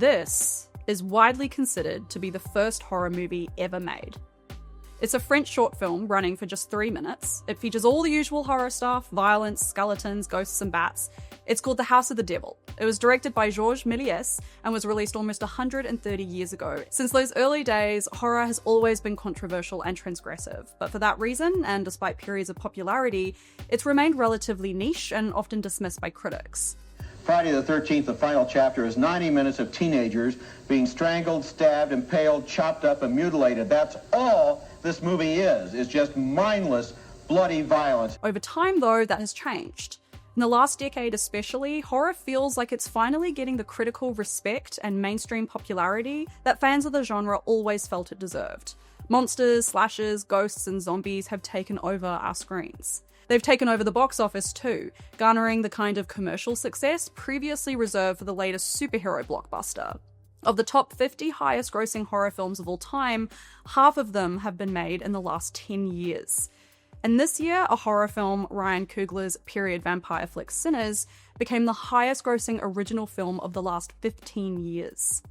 This is widely considered to be the first horror movie ever made. It's a French short film running for just 3 minutes. It features all the usual horror stuff: violence, skeletons, ghosts, and bats. It's called The House of the Devil. It was directed by Georges Méliès and was released almost 130 years ago. Since those early days, horror has always been controversial and transgressive, but for that reason, and despite periods of popularity, it's remained relatively niche and often dismissed by critics. Friday the 13th, the final chapter, is 90 minutes of teenagers being strangled, stabbed, impaled, chopped up, and mutilated. That's all this movie is just mindless, bloody violence. Over time, though, that has changed. In the last decade especially, horror feels like it's finally getting the critical respect and mainstream popularity that fans of the genre always felt it deserved. Monsters, slashers, ghosts, and zombies have taken over our screens. They've taken over the box office too, garnering the kind of commercial success previously reserved for the latest superhero blockbuster. Of the top 50 highest-grossing horror films of all time, half of them have been made in the last 10 years. And this year, a horror film, Ryan Coogler's period vampire flick Sinners, became the highest-grossing original film of the last 15 years.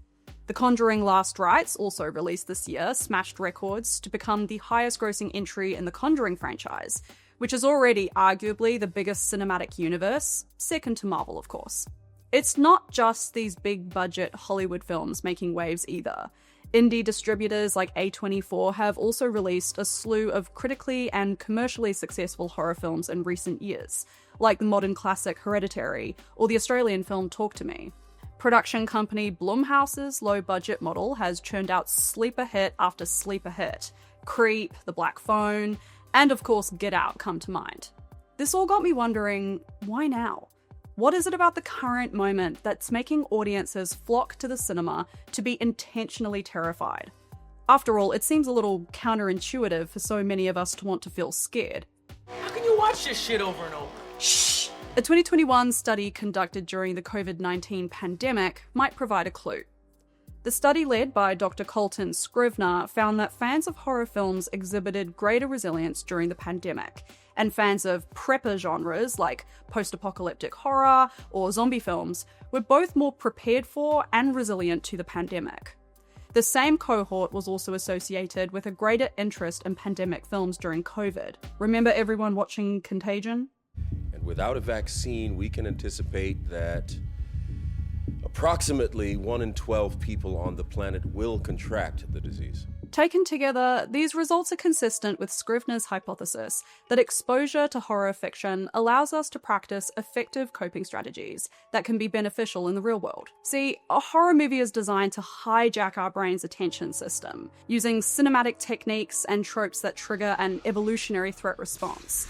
The Conjuring Last Rites, also released this year, smashed records to become the highest-grossing entry in the Conjuring franchise, which is already arguably the biggest cinematic universe, second to Marvel, of course. It's not just these big-budget Hollywood films making waves either. Indie distributors like A24 have also released a slew of critically and commercially successful horror films in recent years, like the modern classic Hereditary or the Australian film Talk to Me. Production company Blumhouse's low-budget model has churned out sleeper hit after sleeper hit. Creep, The Black Phone, and of course Get Out come to mind. This all got me wondering, why now? What is it about the current moment that's making audiences flock to the cinema to be intentionally terrified? After all, it seems a little counterintuitive for so many of us to want to feel scared. How can you watch this shit over and over? Shh! A 2021 study conducted during the COVID-19 pandemic might provide a clue. The study, led by Dr. Colton Scrivener, found that fans of horror films exhibited greater resilience during the pandemic, and fans of prepper genres like post-apocalyptic horror or zombie films were both more prepared for and resilient to the pandemic. The same cohort was also associated with a greater interest in pandemic films during COVID. Remember everyone watching Contagion? And without a vaccine, we can anticipate that approximately 1 in 12 people on the planet will contract the disease. Taken together, these results are consistent with Scrivener's hypothesis that exposure to horror fiction allows us to practice effective coping strategies that can be beneficial in the real world. See, a horror movie is designed to hijack our brain's attention system, using cinematic techniques and tropes that trigger an evolutionary threat response.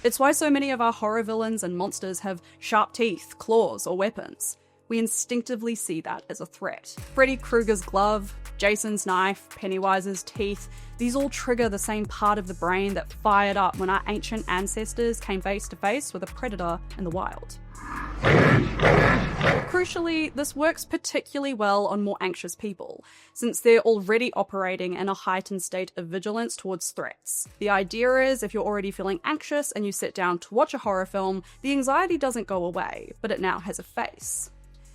It's why so many of our horror villains and monsters have sharp teeth, claws, or weapons. We instinctively see that as a threat. Freddy Krueger's glove, Jason's knife, Pennywise's teeth, these all trigger the same part of the brain that fired up when our ancient ancestors came face to face with a predator in the wild. Crucially, this works particularly well on more anxious people, since they're already operating in a heightened state of vigilance towards threats. The idea is, if you're already feeling anxious and you sit down to watch a horror film, the anxiety doesn't go away, but it now has a face.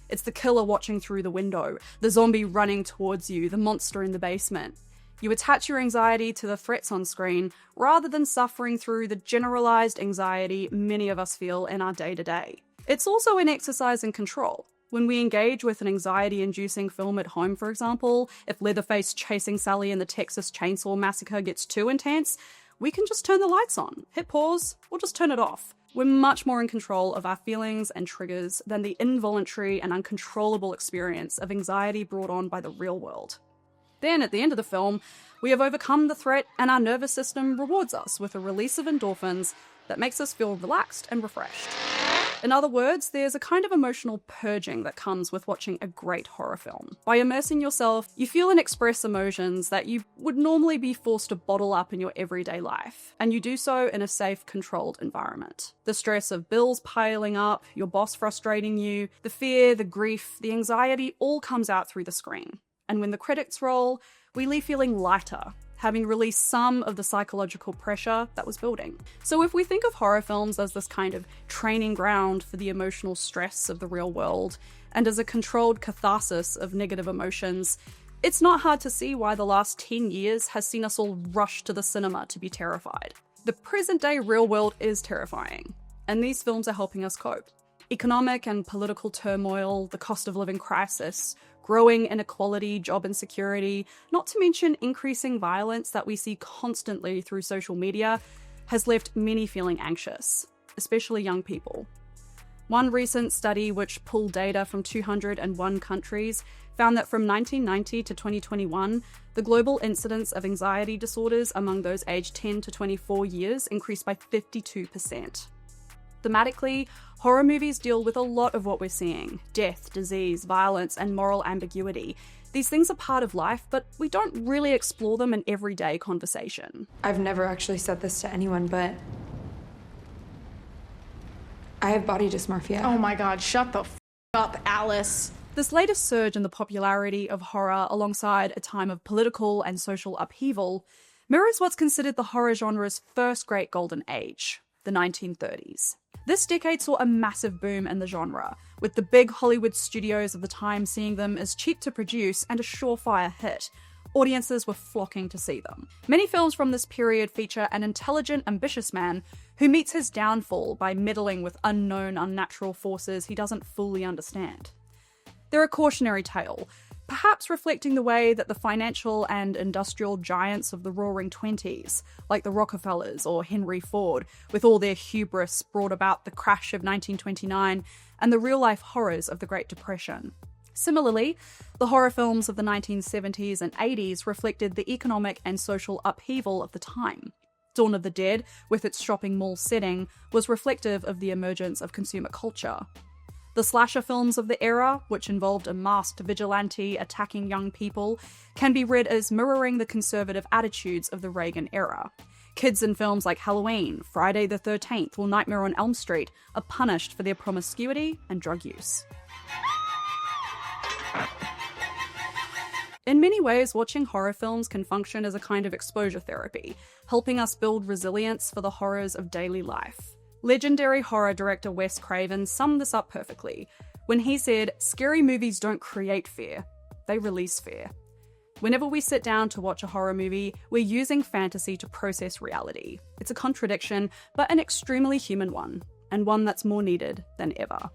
It's the killer watching through the window, the zombie running towards you, the monster in the basement. You attach your anxiety to the threats on screen, rather than suffering through the generalized anxiety many of us feel in our day-to-day. It's also an exercise in control. When we engage with an anxiety-inducing film at home, for example, if Leatherface chasing Sally in the Texas Chainsaw Massacre gets too intense, we can just turn the lights on, hit pause, or just turn it off. We're much more in control of our feelings and triggers than the involuntary and uncontrollable experience of anxiety brought on by the real world. Then, at the end of the film, we have overcome the threat and our nervous system rewards us with a release of endorphins that makes us feel relaxed and refreshed. In other words, there's a kind of emotional purging that comes with watching a great horror film. By immersing yourself, you feel and express emotions that you would normally be forced to bottle up in your everyday life, and you do so in a safe, controlled environment. The stress of bills piling up, your boss frustrating you, the fear, the grief, the anxiety all comes out through the screen. And when the credits roll, we leave feeling lighter, having released some of the psychological pressure that was building. So if we think of horror films as this kind of training ground for the emotional stress of the real world, and as a controlled catharsis of negative emotions, it's not hard to see why the last 10 years has seen us all rush to the cinema to be terrified. The present-day real world is terrifying, and these films are helping us cope. Economic and political turmoil, the cost of living crisis, growing inequality, job insecurity, not to mention increasing violence that we see constantly through social media, has left many feeling anxious, especially young people. One recent study, which pulled data from 201 countries, found that from 1990 to 2021, the global incidence of anxiety disorders among those aged 10 to 24 years increased by 52%. Thematically, horror movies deal with a lot of what we're seeing: death, disease, violence, and moral ambiguity. These things are part of life, but we don't really explore them in everyday conversation. I've never actually said this to anyone, but I have body dysmorphia. Oh my god, shut the f up, Alice. This latest surge in the popularity of horror alongside a time of political and social upheaval mirrors what's considered the horror genre's first great golden age, the 1930s. This decade saw a massive boom in the genre, with the big Hollywood studios of the time seeing them as cheap to produce and a surefire hit. Audiences were flocking to see them. Many films from this period feature an intelligent, ambitious man who meets his downfall by meddling with unknown, unnatural forces he doesn't fully understand. They're a cautionary tale, perhaps reflecting the way that the financial and industrial giants of the Roaring Twenties, like the Rockefellers or Henry Ford, with all their hubris, brought about the crash of 1929 and the real-life horrors of the Great Depression. Similarly, the horror films of the 1970s and 80s reflected the economic and social upheaval of the time. Dawn of the Dead, with its shopping mall setting, was reflective of the emergence of consumer culture. The slasher films of the era, which involved a masked vigilante attacking young people, can be read as mirroring the conservative attitudes of the Reagan era. Kids in films like Halloween, Friday the 13th, or Nightmare on Elm Street are punished for their promiscuity and drug use. In many ways, watching horror films can function as a kind of exposure therapy, helping us build resilience for the horrors of daily life. Legendary horror director Wes Craven summed this up perfectly when he said, "Scary movies don't create fear, they release fear." Whenever we sit down to watch a horror movie, we're using fantasy to process reality. It's a contradiction, but an extremely human one, and one that's more needed than ever.